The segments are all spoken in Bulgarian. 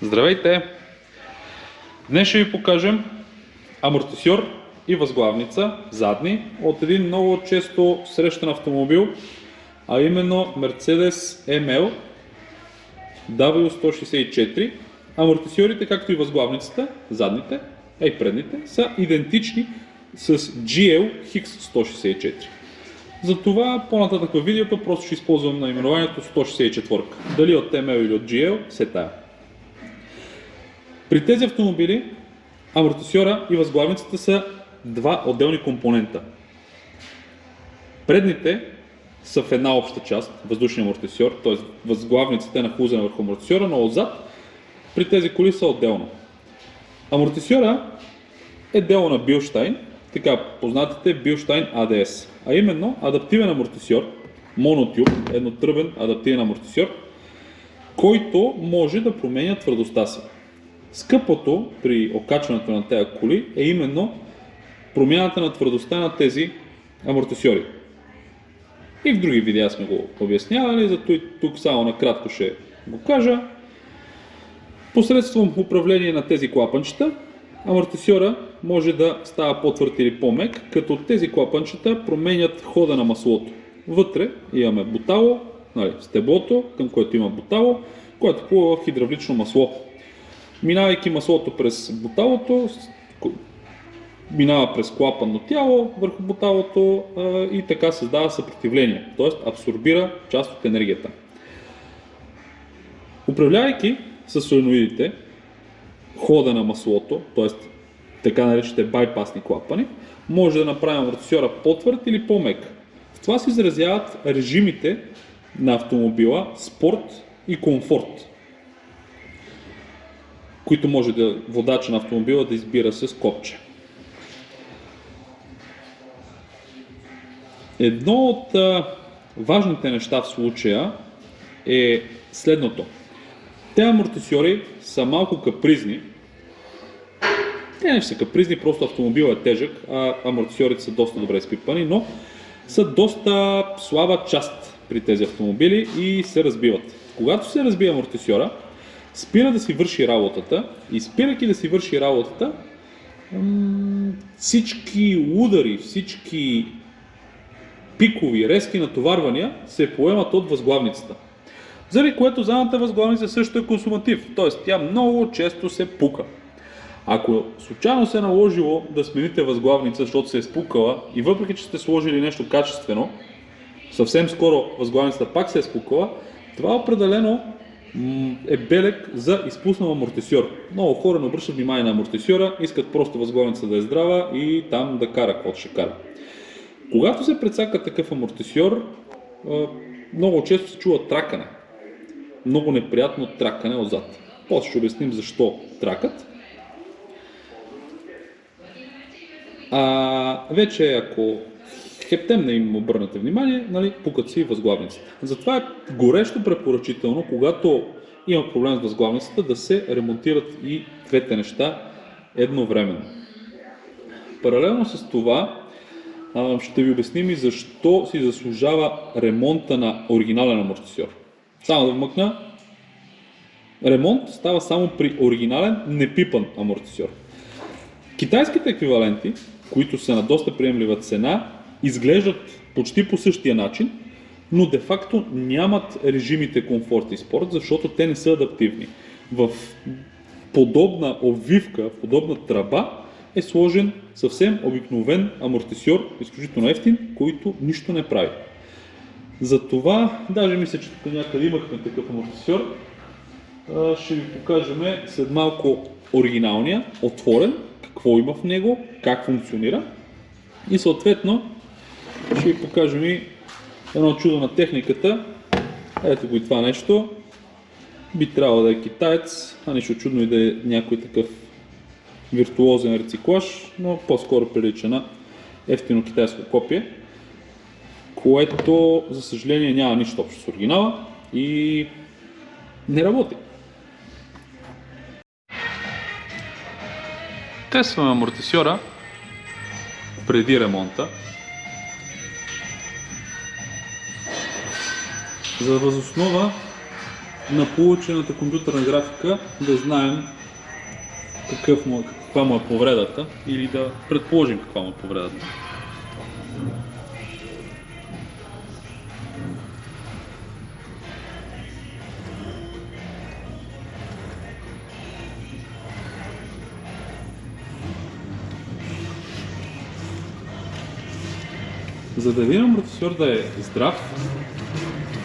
Здравейте! Днес ще ви покажем амортисьор и възглавница задни от един много често срещан автомобил, а именно Mercedes ML W164. Амортисьорите, както и възглавницата, задните, а и предните, са идентични с GL X164. Затова по-нататък във видеото просто ще използвам наименованието 164. Дали от ML или от GL, се тая. При тези автомобили амортисьора и възглавницата са два отделни компонента. Предните са в една обща част, въздушния амортисьор, т.е. възглавницата е нахлузена върху амортисьора, но отзад при тези коли са отделно. Амортисьора е дело на Билщайн, така познатите Билщайн ADS, а именно адаптивен амортисьор, монотюб, еднотръбен адаптивен амортисьор, който може да променя твърдостта си. Скъпото при окачването на тези коли е именно промяната на твърдостта на тези амортисьори. И в други видеа сме го обяснявали, зато и тук само накратко ще го кажа. Посредством управление на тези клапанчета, амортисьора може да става по-твърд или по-мек, като тези клапанчета променят хода на маслото. Вътре имаме бутало, стеблото, към което има бутало, което плува в хидравлично масло. Минавайки маслото през буталото, минава през клапанно тяло върху буталото и така създава съпротивление, т.е. абсорбира част от енергията. Управлявайки с соленоидите хода на маслото, т.е. така наречените байпасни клапани, може да направим амортисьора по-твърд или по-мек. В това се изразяват режимите на автомобила спорт и комфорт, които може да водача на автомобила да избира с копче. Едно от важните неща в случая е следното. Те амортисьори са малко капризни. Те не са капризни, просто автомобилът е тежък, а амортисьорите са доста добре изпипани, но са доста слаба част при тези автомобили и се разбиват. Когато се разбие амортисьора, спира да си върши работата и спирайки да си върши работата, всички удари, всички пикови, резки натоварвания се поемат от възглавницата. Заради което задната възглавница също е консуматив, т.е. тя много често се пука. Ако случайно се е наложило да смените възглавница, защото се е спукала и въпреки че сте сложили нещо качествено, съвсем скоро възглавницата пак се е спукала, това определено е белег за изпуснал амортисьор. Много хора не обръщат внимание на амортисьора, искат просто възглавницата да е здрава и там да кара каквото ще кара. Когато се прецака такъв амортисьор, много често се чува тракане. Много неприятно тракане отзад. После ще обясним защо тракат. Вече ако хептем не им обърнете внимание, пукат си възглавницата. Затова е горещо препоръчително, когато има проблем с възглавницата, да се ремонтират и двете неща едновременно. Паралелно с това ще ви обясним и защо си заслужава ремонта на оригинален амортисьор. Само да вмъкна, ремонт става само при оригинален непипан амортисьор. Китайските еквиваленти, които са на доста приемлива цена, изглеждат почти по същия начин, но де-факто нямат режимите комфорт и спорт, защото те не са адаптивни. В подобна обвивка, в подобна тръба е сложен съвсем обикновен амортисьор, изключително евтин, който нищо не прави. Затова, даже мисля, че тук някъде имахме такъв амортисьор, ще ви покажем след малко оригиналния, отворен, какво има в него, как функционира и съответно ще ви покажем и едно чудо на техниката. Ето го и това нещо. Би трябвало да е китаец, а нищо чудно и да е някой такъв виртуозен рециклаж, но по-скоро прилича на ефтино китайско копие, което за съжаление няма нищо общо с оригинала и не работи. Тестваме амортисьора преди ремонта, за възоснова на получената компютърна графика да знаем каква му е повредата или да предположим каква му е повредата. За да видим амортисьор да е здрав,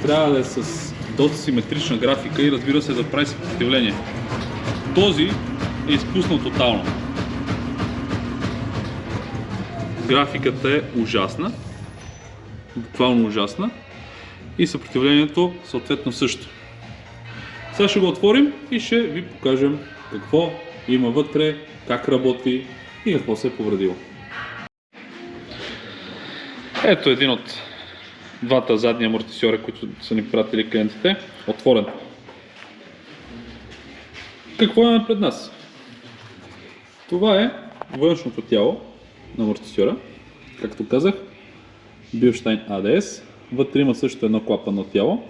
трябва да е с доста симетрична графика и разбира се да прави съпротивление. Този е изпуснал тотално. Графиката е ужасна, буквално ужасна и съпротивлението съответно също. Сега ще го отворим и ще ви покажем какво има вътре, как работи и какво се е повредило. Ето един от двата задни амортисьора, които са ни пратили клиентите, отворен. Какво имаме пред нас? Това е външното тяло на амортисьора, както казах, Bilstein ADS. Вътре има също едно клапанно тяло.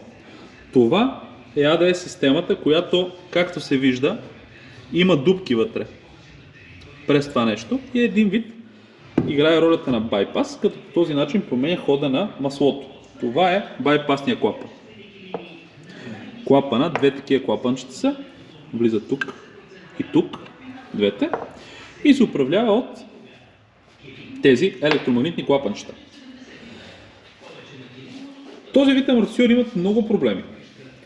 Това е ADS системата, която, както се вижда, има дупки вътре през това нещо и един вид играе ролята на байпас, като по този начин променя хода на маслото. Това е байпасния клапан. Клапана, две такива клапанчета са, влизат тук и тук, двете, и се управлява от тези електромагнитни клапанчета. Този вид амортисьори имат много проблеми.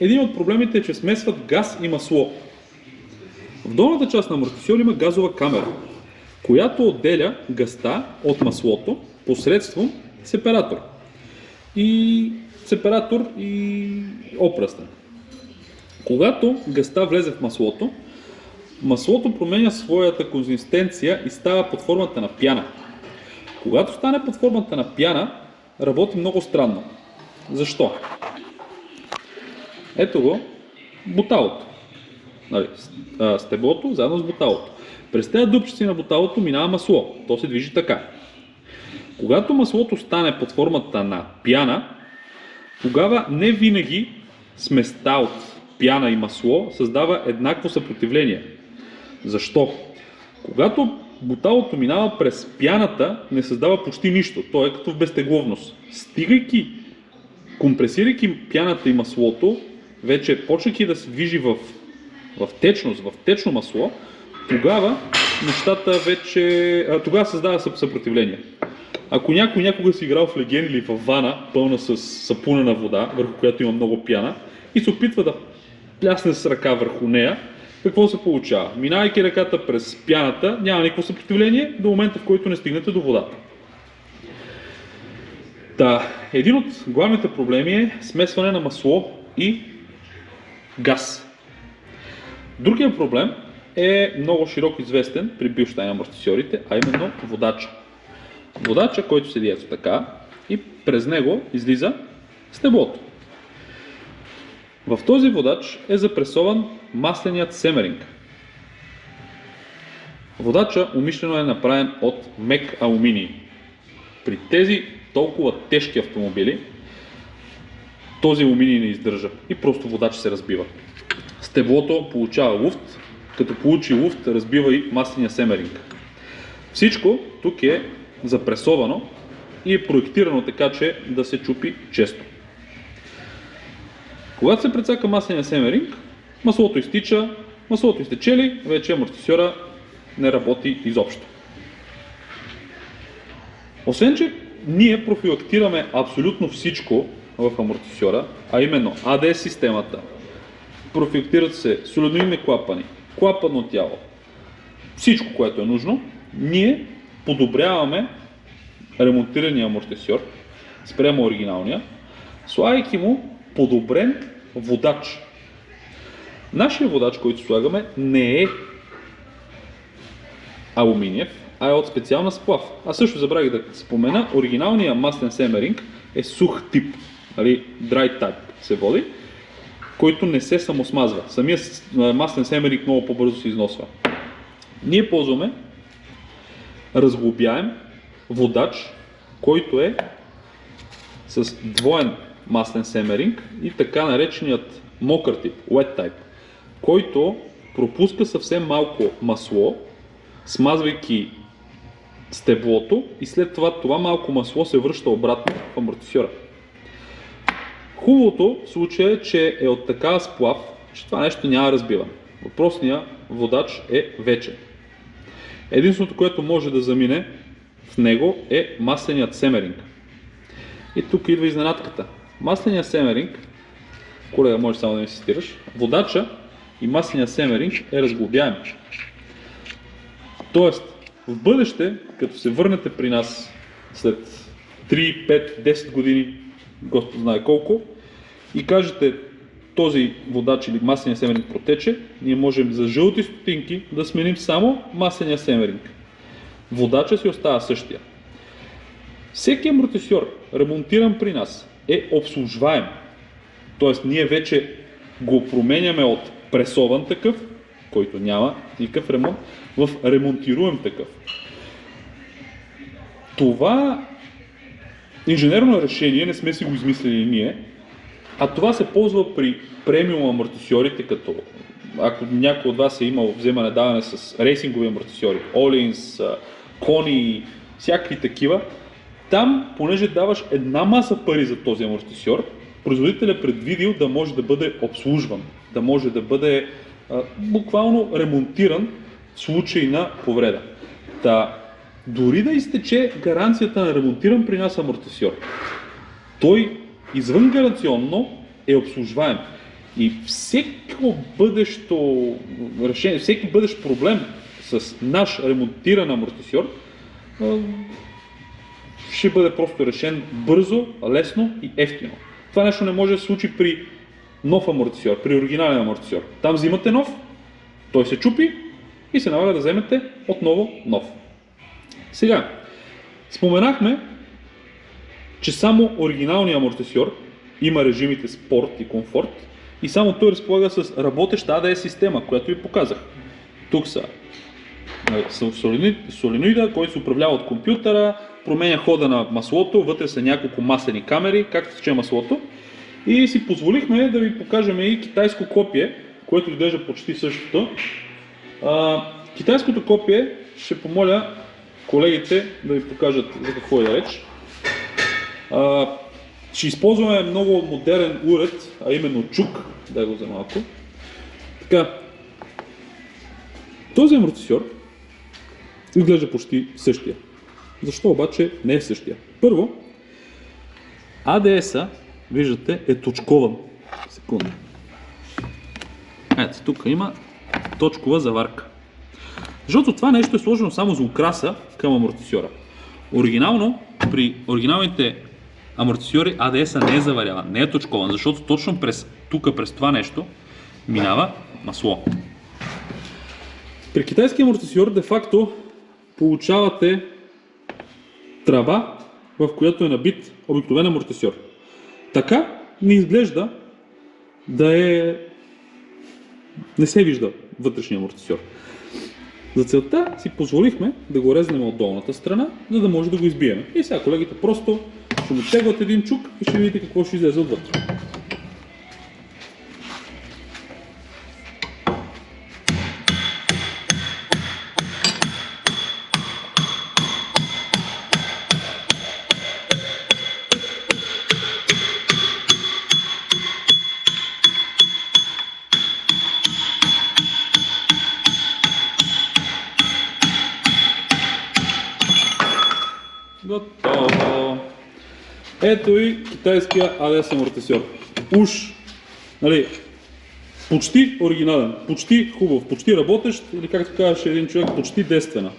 Един от проблемите е, че смесват газ и масло. В долната част на амортисьор има газова камера, която отделя газта от маслото посредством сепаратор и опръстен. Когато газта влезе в маслото, маслото променя своята консистенция и става под формата на пяна. Когато стане под формата на пяна, работи много странно. Защо? Ето го буталото. Стеблото заедно с буталото. През тези дупчици на буталото минава масло. То се движи така. Когато маслото стане под формата на пяна, тогава не винаги сместа от пяна и масло създава еднакво съпротивление. Защо? Когато буталото минава през пяната, не създава почти нищо. То е като в безтегловност. Компресирайки пяната и маслото, вече почвайки да се движи в течност, в течно масло, тогава нещата вече... Тогава създава съпротивление. Ако някой някога си играл в леген или в вана, пълна с сапунена вода, върху която има много пяна, и се опитва да плясне с ръка върху нея, какво се получава? Минавайки ръката през пяната, няма никакво съпротивление до момента, в който не стигнете до водата. Един от главните проблеми е смесване на масло и газ. Другият проблем е много широко известен при Bilstein амортисьорите, а именно водача. Водача, който седи ето така и през него излиза стеблото. В този водач е запресован масленият семеринг. Водача умишлено е направен от мек алуминий. При тези толкова тежки автомобили този алуминий не издържа и просто водач се разбива. Стеблото получава луфт, като получи луфт разбива и масления семеринг. Всичко тук е запресовано и е проектирано така, че да се чупи често. Когато се прецака масления семеринг, маслото изтича, маслото изтечели, вече амортисьора не работи изобщо. Освен, че ние профилактираме абсолютно всичко в амортисьора, а именно ADS системата, профилактират се солидоидни клапани, клапанно тяло, всичко, което е нужно, ние подобряваме ремонтирания амортисьор спрямо оригиналния, слагайки му подобрен водач. Нашия водач, който слагаме, не е алуминиев, а е от специална сплав. Аз също забравих да спомена, оригиналният маслен семеринг е сух тип, dry type се води, който не се самосмазва. Самият маслен семеринг много по-бързо се износва. Ние ползваме разглобяем водач, който е с двоен маслен семеринг и така нареченият мокър тип, wet type, който пропуска съвсем малко масло, смазвайки стеблото и след това малко масло се връща обратно в амортисьора. Хубавото в случая е, че е от такава сплав, че това нещо няма разбиване. Въпросният водач е вечен. Единственото, което може да замине в него е масленият семеринг. И тук идва изненадката. Масленият семеринг, колега, може само да ми асистираш, водача и масленият семеринг е разглобяем. Тоест, в бъдеще, като се върнете при нас след 3, 5, 10 години, Господ знае колко, и кажете този водач или масления семеринг протече, ние можем за жълти стотинки да сменим само масления семеринг. Водача си остава същия. Всеки амортисьор, ремонтиран при нас, е обслужваем. Тоест ние вече го променяме от пресован такъв, който няма никакъв ремонт, в ремонтируем такъв. Това инженерно решение не сме си го измислили ние, а това се ползва при премиум амортисьорите, като ако някой от вас е имал вземане-даване с рейсингови амортисьори, Олинс, Кони, всякакви такива, там, понеже даваш една маса пари за този амортисьор, производителят е предвидил да може да бъде обслужван, да може да бъде буквално ремонтиран в случай на повреда. Дори да изтече гаранцията на ремонтиран при нас амортисьор, той извън гаранционно е обслужваем. И всеко бъдещо решение, всеки бъдещ проблем с наш ремонтиран амортисьор ще бъде просто решен бързо, лесно и ефтино. Това нещо не може да се случи при нов амортисьор, при оригинален амортисьор. Там взимате нов, той се чупи и се налага да вземете отново нов. Сега, споменахме, че само оригиналният амортисьор има режимите спорт и комфорт и само той разполага с работеща ADS система, която ви показах. Тук са соленоида, който се управлява от компютъра, променя хода на маслото, вътре са няколко маслени камери, както тече маслото. И си позволихме да ви покажем и китайско копие, което изглежда почти същото. Китайското копие ще помоля колегите да ви покажат за какво е реч. Ще използваме много модерен уред, а именно чук. Дай го за малко. Така. Този амортисьор изглежда почти същия. Защо обаче не е същия? Първо, ADS-а, виждате, е точкован. Секунда. Ето, тук има точкова заварка. Защото това нещо е сложено само за украса към амортисьора. Оригинално, при оригиналните амортисьори ADS-а не е заваряван, не е точкован, защото точно през това нещо минава масло. При китайския амортисьор де-факто получавате тръба, в която е набит обикновен амортисьор. Така не изглежда не се вижда вътрешния амортисьор. За целта си позволихме да го резнем от долната страна, за да може да го избием. И сега колегите просто ще му теглят един чук и ще видите какво ще излезе отвътре. Готово! Ето и китайския ADS амортисьор. Уж, нали, почти оригинален, почти хубав, почти работещ, или както казваше един човек, почти действена.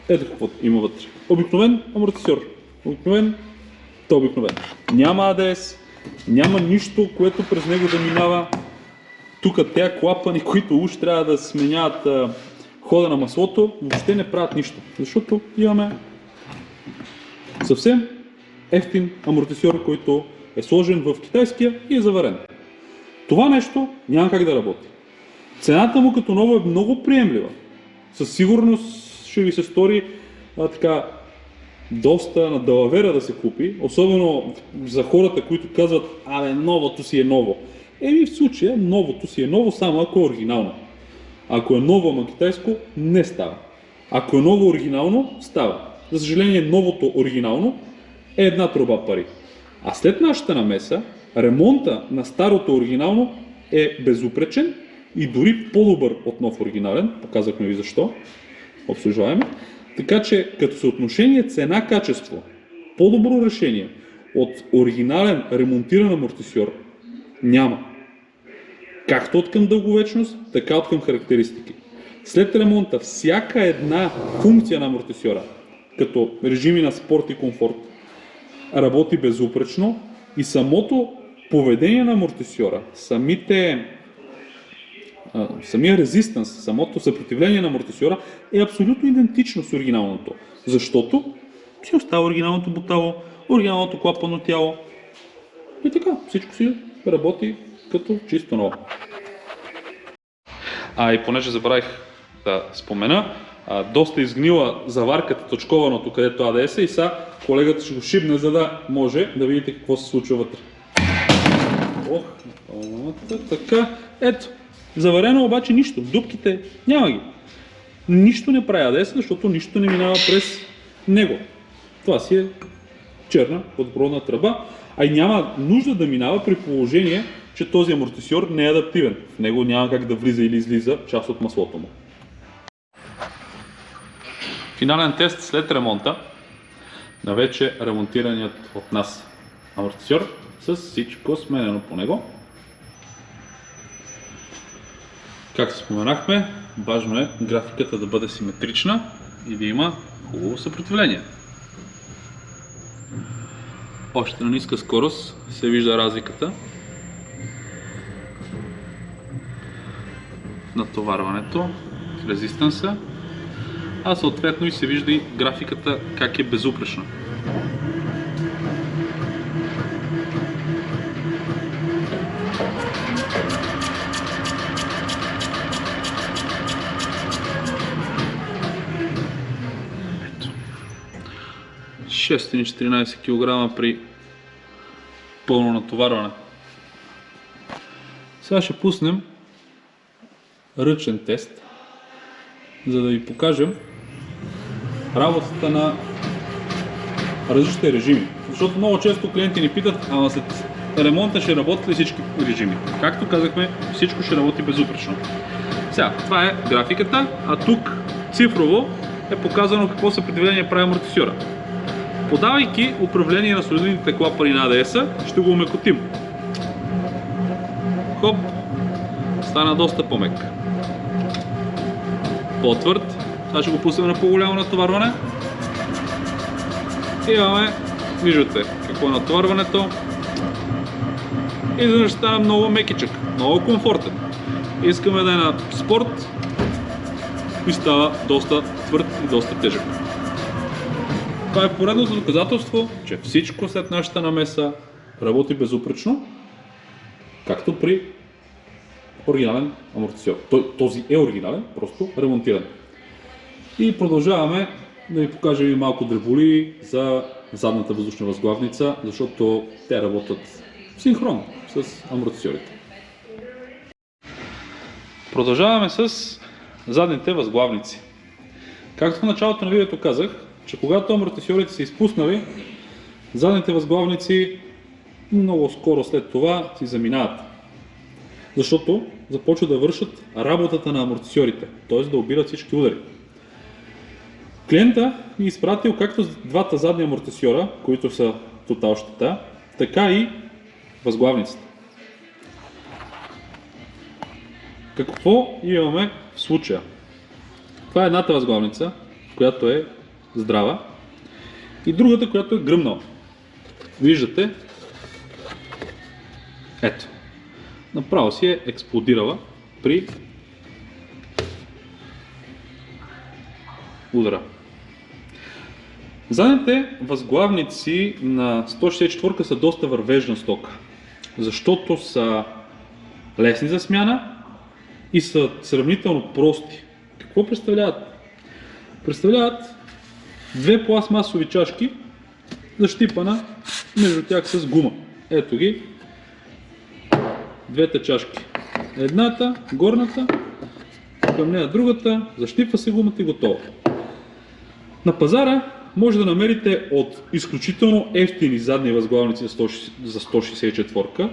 Ето какво има вътре. Обикновен амортисьор. Обикновен. Няма ADS, няма нищо, което през него да минава. Тук тези клапани, които уж трябва да сменяват хода на маслото, въобще не правят нищо, защото имаме съвсем ефтин амортисьор, който е сложен в китайския и е заварен. Това нещо няма как да работи. Цената му като ново е много приемлива. Със сигурност ще ви се стори така доста на далавера да се купи, особено за хората, които казват, абе, новото си е ново. В случая новото си е ново, само ако е оригинално. Ако е ново, ама китайско, не става. Ако е ново оригинално, става. За съжаление, новото оригинално е една труба пари. А след нашата намеса, ремонта на старото оригинално е безупречен и дори по-добър от нов оригинален. Показахме ви защо. Обслужваем. Така че като съотношение цена-качество, по-добро решение от оригинален ремонтиран амортисьор няма. Както от към дълговечност, така от към характеристики. След ремонта всяка една функция на амортисьора, като режими на спорт и комфорт, работи безупречно и самото поведение на амортисьора, самия резистанс, самото съпротивление на амортисьора е абсолютно идентично с оригиналното. Защото си остава оригиналното бутало, оригиналното клапано тяло и така, всичко си работи като чисто ново. И понеже забравих да спомена, доста изгнила заварката, точкованото, където АДС и сега колегата ще го шибне, за да може да видите какво се случва вътре. Така, ето. Заварено обаче нищо. Дупките няма ги. Нищо не прави АДС, защото нищо не минава през него. Това си е черна водопроводна тръба, а и няма нужда да минава при положение, че този амортисьор не е адаптивен. В него няма как да влиза или излиза част от маслото му. Финален тест след ремонта на вече ремонтираният от нас амортисьор с всичко сменено по него. Както споменахме, важно е графиката да бъде симетрична и да има хубаво съпротивление. Още на ниска скорост се вижда разликата в натоварването, в резистанса, а съответно и се вижда и графиката как е безупречна. Ето. 614 кг при пълно натоварване. Сега ще пуснем ръчен тест, за да ви покажем работата на различните режими. Защото много често клиенти ни питат, ама след ремонта ще работят ли всички режими? Както казахме, всичко ще работи безупречно. Сега, това е графиката, а тук цифрово е показано какво съпротивление прави амортисьора. Подавайки управление на солидните клапани на АДС-а, ще го омекотим. Хоп, стана доста по-мек. По-твърд. Сега ще го пуснем на по-голямо натоварване. Имаме, виждате какво е натоварването. И изведнъж стана много мекичък, много комфортен. Искаме да е на спорт и става доста твърд и доста тежък. Това е поредното доказателство, че всичко след нашата намеса работи безупречно, както при оригинален амортисьор. Този е оригинален, просто ремонтиран. И продължаваме да ви покажем и малко дреболи за задната въздушна възглавница, защото те работят синхронно с амортисьорите. Продължаваме с задните възглавници. Както в началото на видеото казах, че когато амортисьорите са изпуснали, задните възглавници много скоро след това си заминават. Защото започват да вършат работата на амортисьорите, т.е. да обират всички удари. Клиента ни е изпратил както двата задни амортисьора, които са тотал щета, така и възглавницата. Какво имаме в случая? Това е едната възглавница, която е здрава, и другата, която е гръмнала. Виждате, ето, направо си е експлодирала при удара. Задните възглавници на 164 са доста вървежна стока, защото са лесни за смяна и са сравнително прости. Какво представляват? Представляват две пластмасови чашки, защипана между тях с гума. Ето ги двете чашки. Едната, горната, към нея другата, защипва се гумата и готово. На пазара може да намерите от изключително евтини задни възглавници за 164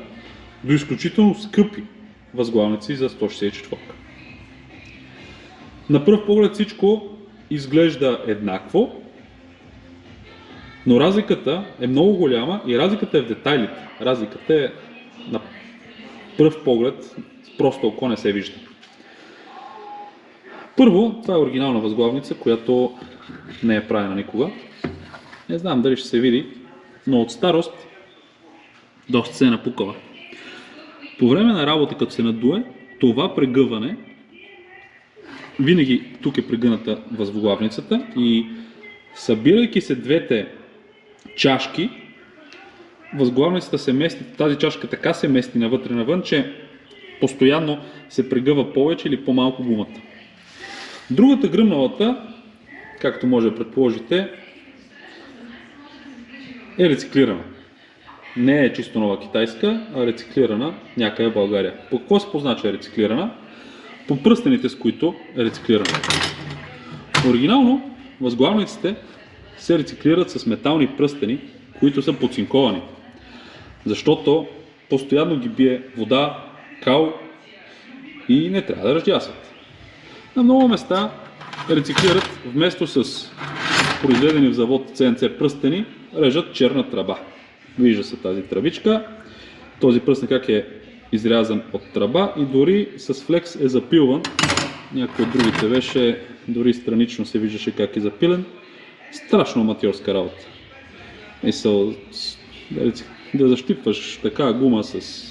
до изключително скъпи възглавници за 164. На пръв поглед всичко изглежда еднакво, но разликата е много голяма и разликата е в детайлите. Разликата е на пръв поглед, просто око не се вижда. Първо, това е оригинална възглавница, която не е правена никога. Не знам дали ще се види, но от старост доста се е напукала. По време на работа, като се надуе, това прегъване, винаги тук е прегъната възглавницата и събирайки се двете чашки, възглавницата се мести, тази чашка така се мести навътре-навън, че постоянно се прегъва повече или по-малко гумата. Другата гръмналата, както може да предположите, е рециклирана. Не е чисто нова китайска, а рециклирана някъде в България. По какво се позна, че е рециклирана? По пръстените, с които е рециклирана. Оригинално възглавниците се рециклират с метални пръстени, които са поцинковани. Защото постоянно ги бие вода, кал и не трябва да раздясват. На много места рециклират вместо с произведени в завод CNC пръстени, режат черна тръба. Вижда се тази тръбичка. Този пръстен как е изрязан от тръба и дори с флекс е запилван. Някой от другите беше, дори странично се виждаше как е запилен. Страшно аматьорска работа. Да защипваш така гума с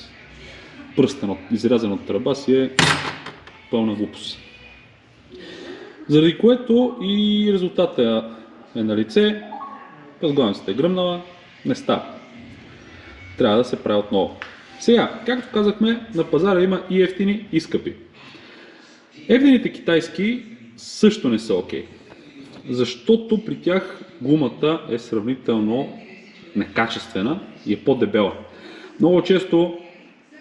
пръстен, изрязан от тръба си е пълна глупост. Заради което и резултата е на лице, възглавницата е гръмнала, не става. Трябва да се прави отново. Сега, както казахме, на пазара има и евтини, и скъпи. Евтините китайски също не са окей. Защото при тях гумата е сравнително некачествена и е по-дебела. Много често,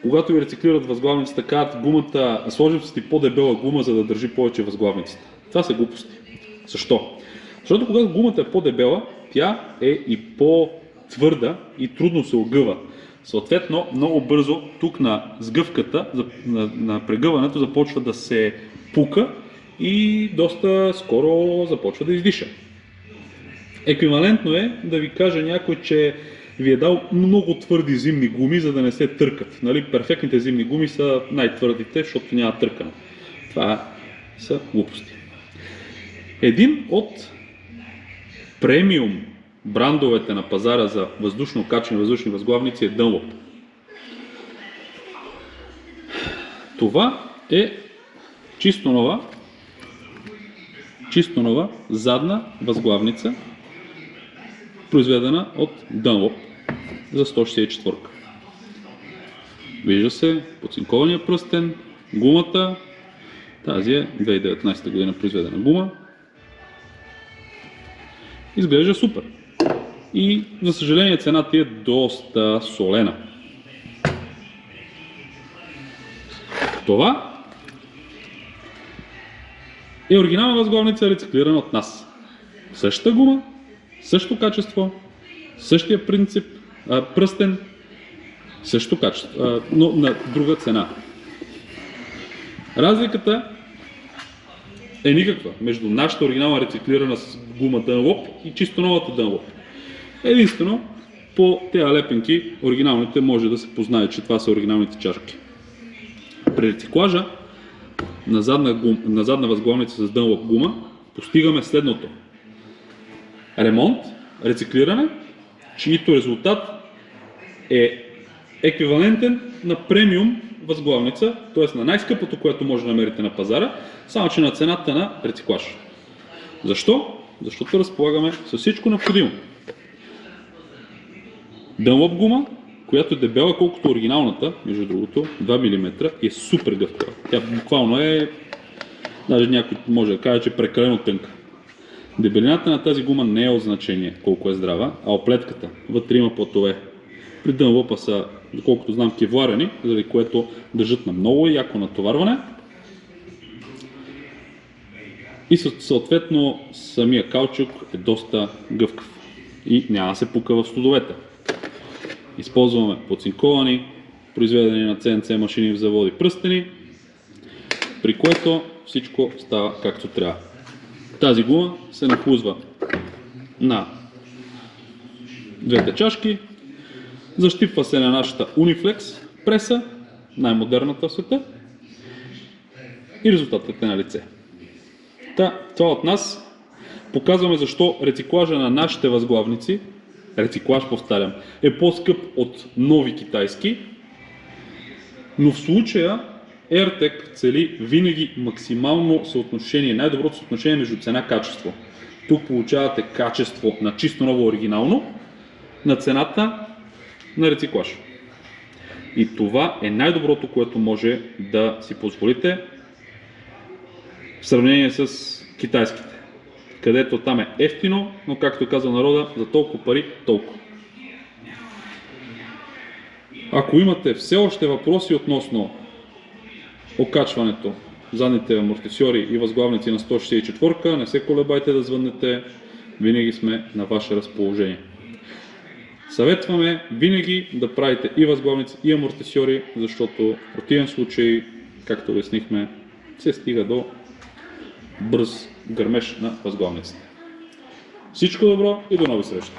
когато ви рециклират възглавницата, казват гумата, сложим си по-дебела гума, за да държи повече възглавницата. Това са глупости. Защо? Защото когато гумата е по-дебела, тя е и по-твърда и трудно се огъва. Съответно, много бързо тук на сгъвката, на прегъването започва да се пука и доста скоро започва да издиша. Еквивалентно е да ви каже някой, че ви е дал много твърди зимни гуми, за да не се търкат. Нали? Перфектните зимни гуми са най-твърдите, защото няма търкане. Това са глупости. Един от премиум брандовете на пазара за въздушно качени въздушни възглавници е Dunlop. Това е чисто нова задна възглавница, произведена от Dunlop за 164. Вижда се поцинкования пръстен, гумата, тази е 2019 година произведена гума. Изглежда супер. И за съжаление цената е доста солена. Това е оригинална възглавница, рециклирана от нас. Същата гума, същото качество, същия принцип, пръстен, същото качество, но на друга цена. Разликата е никаква между нашата оригинална рециклирана с гума Dunlop и чисто новата Dunlop. Единствено, по тези лепенки, оригиналните може да се познае, че това са оригиналните чашки. При рециклажа на задна възглавница с Dunlop гума постигаме следното. Ремонт, рециклиране, чието резултат е еквивалентен на премиум възглавница, т.е. на най-скъпото, което може да намерите на пазара, само че на цената на рециклаж. Защо? Защото разполагаме с всичко необходимо. Dunlop гума, която е дебела колкото оригиналната, между другото, 2 мм и е супер гъвкава. Тя буквално е, даже някой може да каже, че е прекалено тънка. Дебелината на тази гума не е от значение колко е здрава, а оплетката. Вътре има платове. При дънлъпа са, доколкото знам, кевларени, заради което държат на много яко натоварване. И съответно самия каучук е доста гъвкав и няма да се пука в студовете. Използваме подцинковани, произведени на CNC машини в заводи пръстени, при което всичко става както трябва. Тази гума се нахлузва на двете чашки, защипва се на нашата Uniflex преса, най-модерната в света, и резултатът е на лице. Това от нас. Показваме защо рециклажа на нашите възглавници, рециклаж повтарям, е по-скъп от нови китайски, но в случая AirTech цели винаги максимално съотношение, най-доброто съотношение между цена-качество. Тук получавате качество на чисто ново оригинално на цената на рециклаж. И това е най-доброто, което може да си позволите в сравнение с китайските, където там е ефтино, но както казва народа, за толкова пари, толкова. Ако имате все още въпроси относно окачването, задните амортисьори и възглавници на 164, не се колебайте да звъннете, винаги сме на ваше разположение. Съветваме винаги да правите и възглавници, и амортисьори, защото в противен случай, както обяснихме, се стига до бърз гърмеж на възглавниците. Всичко добро и до нови срещи!